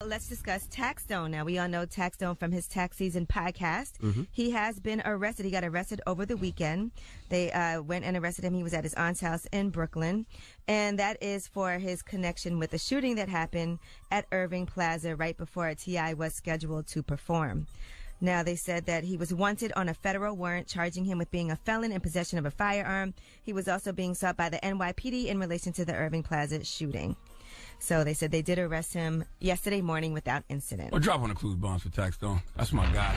let's discuss Taxstone. Now, we all know Taxstone from his Tax Season podcast. Mm-hmm. He has been arrested. He got arrested over the weekend. They went and arrested him. He was at his aunt's house in Brooklyn. And that is for his connection with the shooting that happened at Irving Plaza right before T.I. was scheduled to perform. Now, they said that he was wanted on a federal warrant charging him with being a felon in possession of a firearm. He was also being sought by the NYPD in relation to the Irving Plaza shooting. So they said they did arrest him yesterday morning without incident. Well, drop on the clues bombs for Taxstone. That's my guy.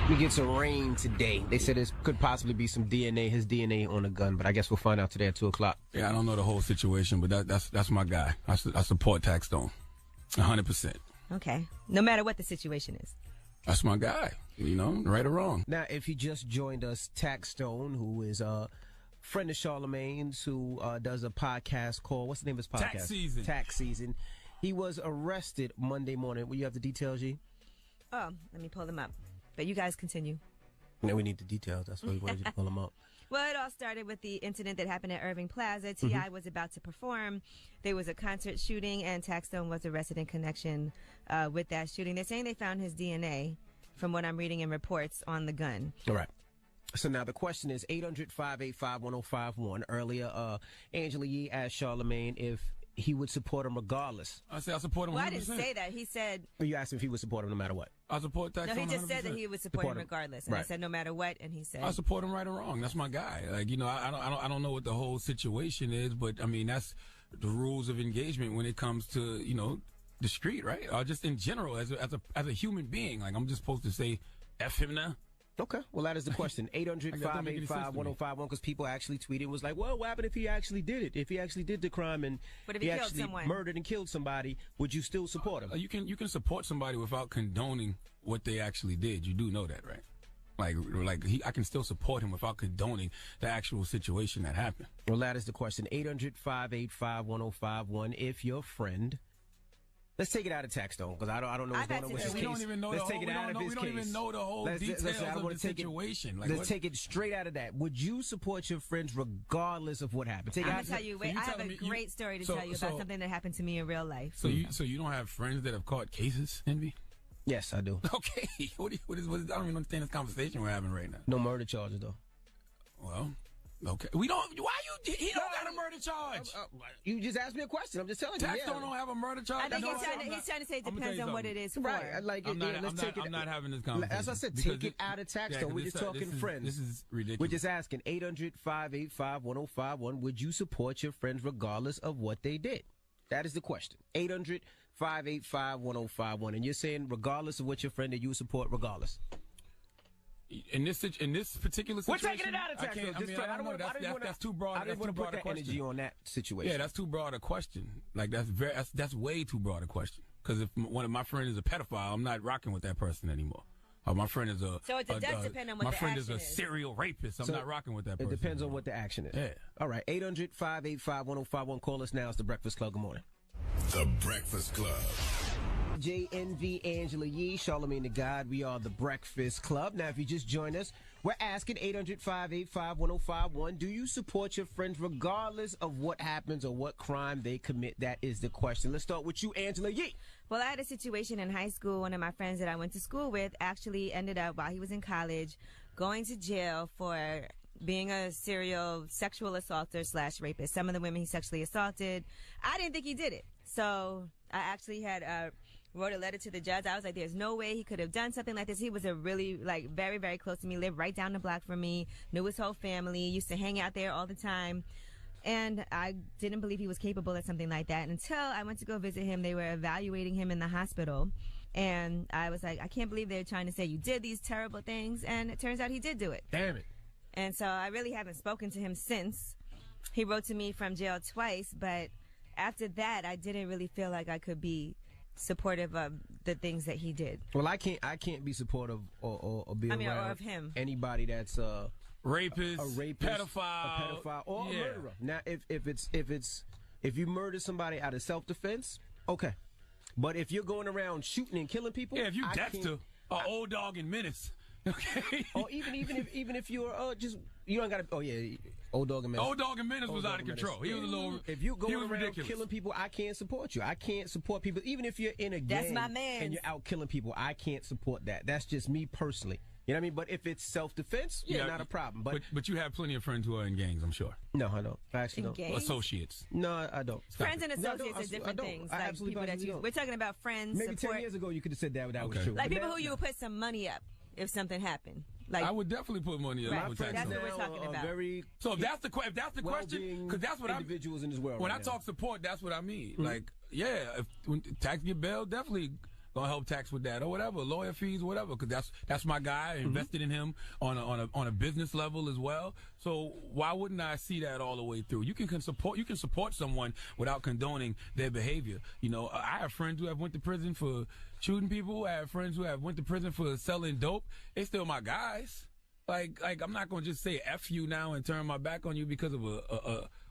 We get some rain today. They said there could possibly be some DNA, his DNA on the gun, but I guess we'll find out today at 2 o'clock. Yeah, I don't know the whole situation, but that's my guy. I support Taxstone. 100%. Okay. No matter what the situation is. That's my guy, right or wrong. Now, if he just joined us, Taxstone, who is a friend of Charlamane's, who does a podcast called, what's the name of his podcast? Tax Season. He was arrested Monday morning. Will you have the details, G? Oh, let me pull them up. But you guys continue. No, we need the details. That's why we wanted you to pull them up. Well, it all started with the incident that happened at Irving Plaza. T.I. was about to perform. There was a concert shooting, and Taxstone was arrested in connection with that shooting. They're saying they found his DNA, from what I'm reading in reports, on the gun. All right. So now the question is 800-585-1051. Earlier, Angela Yee asked Charlamagne if he would support him regardless. I said I support him 100%. Well, I didn't say that. He said... You asked him if he would support him no matter what. I support Taxstone. No, he just 100%. said that he would support him regardless. And I said no matter what, and he said... I support him right or wrong. That's my guy. I don't know what the whole situation is, but, that's the rules of engagement when it comes to, the street, right? Or just in general, as a human being. Like, I'm just supposed to say, F him now? Okay, well, that is the question. 800-585-1051, because people actually tweeted and was like, well, what happened if he actually did it? If he actually did the crime and he actually murdered and killed somebody, would you still support him? You can support somebody without condoning what they actually did. You do know that, right? I can still support him without condoning the actual situation that happened. Well, that is the question. 800-585-1051. If your friend... Let's take it out of Taxstone, because I don't know what's going on with his case. We don't even know the whole details of the situation. Let's take it straight out of that. Would you support your friends regardless of what happened? I'm going to tell you, I have a great story to tell you about something that happened to me in real life. So you don't have friends that have caught cases, Envy? Yes, I do. Okay. What is, I don't even understand this conversation we're having right now. No murder charges, though. Well... Okay. He don't got a murder charge. You just asked me a question. I'm just telling you. Taxstone don't have a murder charge. I think he's trying to say it depends on what it is for. Right. I'm not having this conversation. As I said, take it out of Taxstone. We're just talking friends. This is ridiculous. We're just asking 800-585-1051. Would you support your friends regardless of what they did? That is the question. 800-585-1051. And you're saying regardless of what your friend did, you would support regardless. In this particular situation, we're taking it out of Taxstone. I don't know. That's too broad. I didn't want to put that energy on that situation. Yeah, that's too broad a question. Like that's way too broad a question. Because if one of my friends is a pedophile, I'm not rocking with that person anymore. My friend is so it does depend on what the action is. My friend is a serial rapist. I'm not rocking with that person. It depends on what the action is. Yeah. All right. 800-585-1051. Call us now. It's the Breakfast Club. Good morning. The Breakfast Club. JNV, Angela Yee, Charlamagne the God. We are the Breakfast Club. Now, if you just joined us, we're asking 800-585-1051. Do you support your friends regardless of what happens or what crime they commit? That is the question. Let's start with you, Angela Yee. Well, I had a situation in high school. One of my friends that I went to school with actually ended up, while he was in college, going to jail for being a serial sexual assaulter / rapist. Some of the women he sexually assaulted, I didn't think he did it. So I actually had wrote a letter to the judge. I was like, there's no way he could have done something like this. He was a really, very, very close to me, lived right down the block from me, knew his whole family, used to hang out there all the time. And I didn't believe he was capable of something like that until I went to go visit him. They were evaluating him in the hospital. And I was like, I can't believe they're trying to say you did these terrible things. And it turns out he did do it. Damn it. And so I really haven't spoken to him since. He wrote to me from jail twice, but after that, I didn't really feel like I could be supportive of the things that he did. Well, I can't be supportive or be around or of him. Anybody that's rapist, a rapist, pedophile, or a murderer. Now, if you murder somebody out of self-defense, okay. But if you're going around shooting and killing people, if you Dexter, or Old Dog and Menace, Okay. Or even if you're just you don't gotta. Oh yeah, Old Dog and Menace. Old Dog and Menace was out of control. He was a little. If you go around ridiculous. killing people, I can't support you. I can't support people, even if you're in a gang. That's my man. And you're out killing people. I can't support that. That's just me personally. You know what I mean? But if it's self-defense, not a problem. But you have plenty of friends who are in gangs, I'm sure. No, I don't. I actually don't. Gangs? Associates. No, I don't. Friends and associates are different things. I Like absolutely people that you. don't. We're talking about friends. Maybe support, 10 years ago you could have said that was true. like But people now- who you would put some money up if something happened. Like I would definitely put money up Right. with That's Taxstone. what we're talking about. Very So if that's the question, because that's what individuals in this world. When right I now. talk support, that's what I mean. Like, yeah, when Tax get bailed, definitely gonna help Tax with that or whatever, lawyer fees, whatever. Because that's my guy. I invested in him on a business level as well. So why wouldn't I see that all the way through? You can support someone without condoning their behavior. You know, I have friends who have went to prison for shooting people. I have friends who have went to prison for selling dope. They're still my guys. Like I'm not gonna just say F you now and turn my back on you because of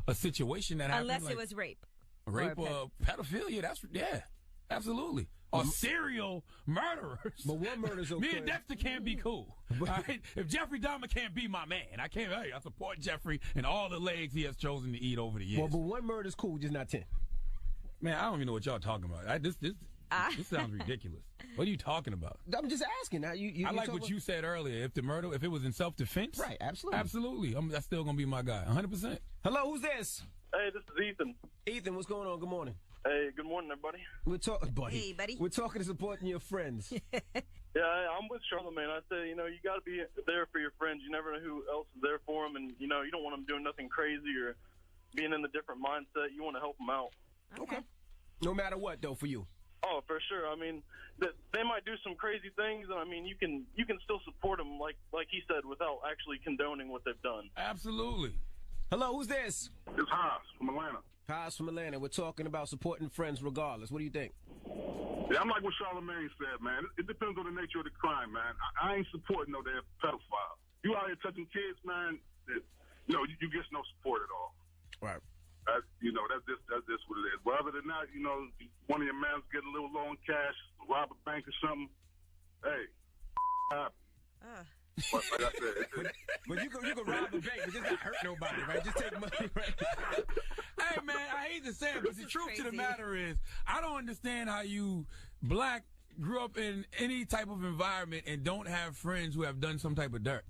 a situation that happened. unless like it was rape. rape or pedophilia. Absolutely. Or serial murderers. But one murder's okay. Me and Dexter can't be cool. All right? If Jeffrey Dahmer can't be my man, I can't. Hey, I support Jeffrey and all the legs he has chosen to eat over the years. Well, but one murder's cool, just not 10. Man, I don't even know what y'all talking about. This sounds ridiculous. What are you talking about? I'm just asking. Now, you I like what you said earlier. If it was in self-defense, Right, absolutely. absolutely. That's still gonna be my guy, 100%. Hello, who's this? Hey, this is Ethan. Ethan, what's going on? Good morning. Hey, good morning, everybody. We're talking, buddy. Hey, buddy. We're talking to supporting your friends. Yeah, I'm with Charlamane. I say, you got to be there for your friends. You never know who else is there for them, and, you don't want them doing nothing crazy or being in a different mindset. You want to help them out. Okay. No matter what, though, for you. Oh, for sure. I mean, they might do some crazy things, and I mean, you can still support them, like he said, without actually condoning what they've done. Absolutely. Hello, who's this? It's Haas from Atlanta. Haas from Atlanta. We're talking about supporting friends regardless. What do you think? Yeah, I'm like what Charlamagne said, man. It depends on the nature of the crime, man. I ain't supporting no damn pedophile. You out here touching kids, man, you get no support at all. Right. That's just what it is. But other than that, one of your mans getting a little low on cash, rob a bank or something, hey, happen. But like I said, But you can rob the bank, but just not hurt nobody, right? Just take money, right? Hey, man, I hate to say it, but the truth to the crazy. matter is, I don't understand how you black grew up in any type of environment and don't have friends who have done some type of dirt.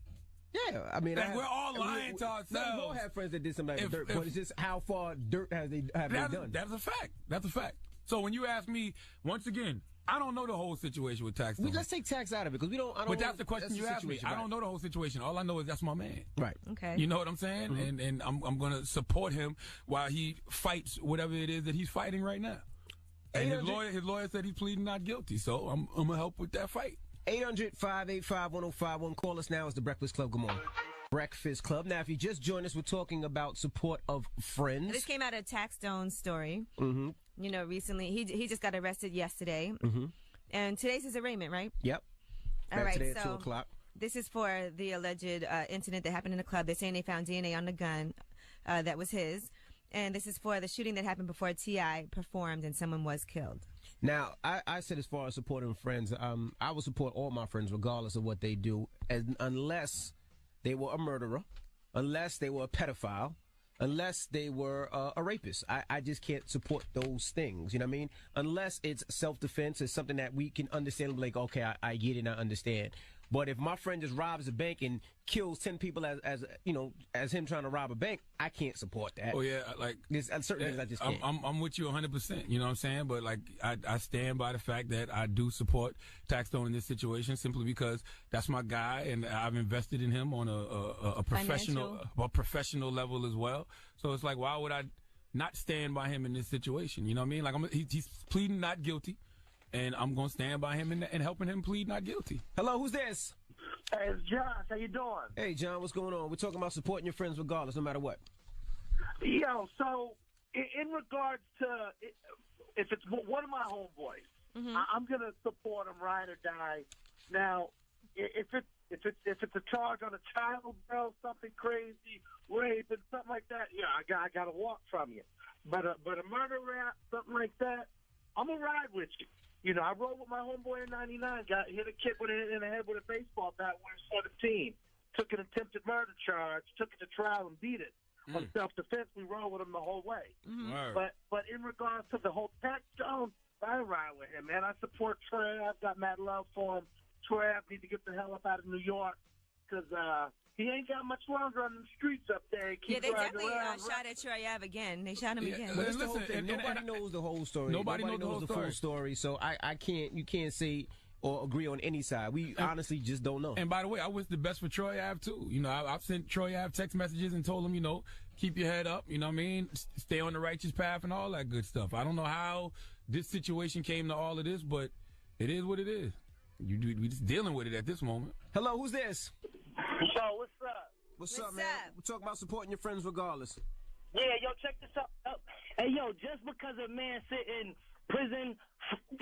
Yeah, I mean, Like, we're all lying to ourselves. We all have friends that did some type of dirt, If- but it's just how far dirt have they done. That's a fact. That's a fact. So when you ask me, once again, I don't know the whole situation with Taxstone. Let's take tax out of it because we don't. I don't But that's the question you asked me. situation, I right. don't know the whole situation. All I know is that's my man. Right. Okay. You know what I'm saying? Mm-hmm. And I'm going to support him while he fights whatever it is that he's fighting right now. And his lawyer said he's pleading not guilty, so I'm going to help with that fight. 800-585-1051. Call us now. It's the Breakfast Club. Good morning. Breakfast Club. Now, if you just joined us, we're talking about support of friends. This came out of Taxstone's story. Mm-hmm. Recently he just got arrested yesterday, and today's his arraignment, right? Yep. All Back right, today at so 2 o'clock. this is for the alleged incident that happened in the club. They're saying they found DNA on the gun that was his, and this is for the shooting that happened before T.I. performed and someone was killed. Now, I said as far as supporting friends, I will support all my friends regardless of what they do, unless they were a murderer, unless they were a pedophile, unless they were a rapist. I just can't support those things, you know what I mean? Unless it's self-defense, it's something that we can understand, like, okay, I get it and I understand. But if my friend just robs a bank and kills 10 people as him trying to rob a bank, I can't support that. Oh, yeah, like... There's certain things I just can't. I'm with you 100%, you know what I'm saying? But, like, I stand by the fact that I do support Taxstone in this situation simply because that's my guy, and I've invested in him on a professional level as well. So it's like, why would I not stand by him in this situation? You know what I mean? Like, he's pleading not guilty, and I'm going to stand by him and helping him plead not guilty. Hello, who's this? Hey, it's Josh. How you doing? Hey, John, what's going on? We're talking about supporting your friends regardless, no matter what. Yo, so in regards to if it's one of my homeboys, I'm gonna support him, ride or die. Now, if it's a charge on a child, bro, something crazy, rape and something like that, yeah, I gotta walk from you. But a murder rap, something like that, I'm gonna ride with you. You know, I rode with my homeboy in '99. Got hit a kid in the head with a baseball bat when he was 17. Took an attempted murder charge. Took it to trial and beat it. On self-defense, we rode with him the whole way. But in regards to the whole Taxstone, I ride with him, man. I support Trey. I've got mad love for him. Trey, I need to get the hell up out of New York because he ain't got much longer on the streets up there. Yeah, they definitely shot at Troy Ave again. They shot him again. But the whole thing. Nobody knows the whole story. Nobody knows the full story. So you can't say or agree on any side. We honestly just don't know. And by the way, I wish the best for Troy Ave too. You know, I've sent Troy Ave text messages and told him, you know, keep your head up. You know what I mean? Stay on the righteous path and all that good stuff. I don't know how this situation came to all of this, but it is what it is. We just dealing with it at this moment. Hello, who's this? Yo, what's up? What's up, man? We're talking about supporting your friends regardless. Yeah, yo, check this out. Hey, yo, just because a man sit in prison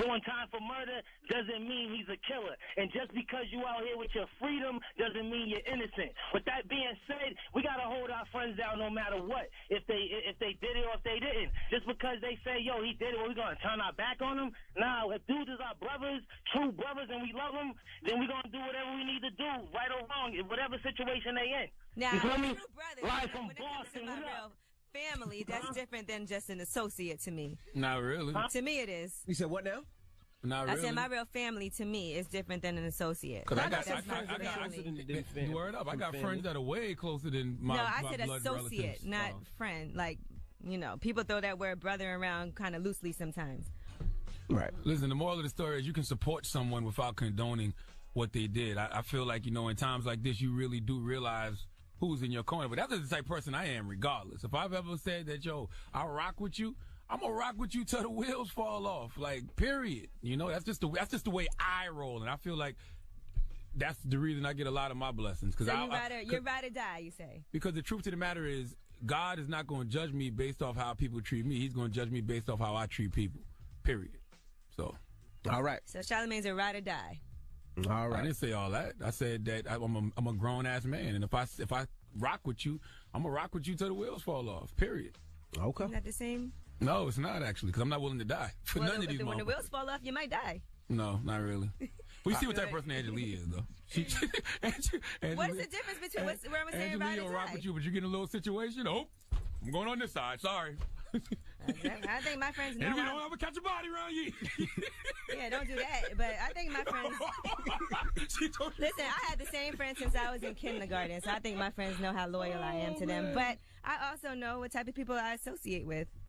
doing time for murder doesn't mean he's a killer. And just because you out here with your freedom doesn't mean you're innocent. With that being said, we got to hold our friends down no matter what. If they did it or if they didn't. Just because they say, yo, he did it, well, we going to turn our back on him? Nah, if dudes is our brothers, true brothers, and we love them, then we going to do whatever we need to do, right or wrong, in whatever situation they in. Now, you feel me? true brothers, Live from when it comes to Boston, my real family, that's different than just an associate to me. Not really. To me, it is. You said what now? Not really. I said my real family to me is different than an associate. Because I got friends that are way closer than my No, I my said blood associate, relatives. not friend. Like, you know, people throw that word brother around kind of loosely sometimes. Right. Listen, the moral of the story is you can support someone without condoning what they did. I feel like, you know, in times like this, you really do realize who's in your corner. But that's the type of person I am regardless. If I've ever said that, yo, I'll rock with you, I'm going to rock with you till the wheels fall off. Like, period. You know, that's just the way I roll. And I feel like that's the reason I get a lot of my blessings. So you're ride or die, you say? Because the truth of the matter is, God is not going to judge me based off how people treat me. He's going to judge me based off how I treat people. Period. So. All right. So Charlamagne's a ride or die. All right. I didn't say all that. I said that I'm a grown ass man, and if I rock with you, I'm gonna rock with you till the wheels fall off. Period. Okay. Isn't that the same? No, it's not actually, because I'm not willing to die for none of these. When the wheels fall off, you might die. No, not really. We see what type of person Angela is, though. What is the difference between where I'm saying Angela ride or will die? rock with you, but you get in a little situation. Oh, I'm going on this side. Sorry. I think my friends know. And we don't ever catch a body around you. Yeah, don't do that. But I think my friends. Listen, I had the same friends since I was in kindergarten, so I think my friends know how loyal I am to them. But I also know what type of people I associate with.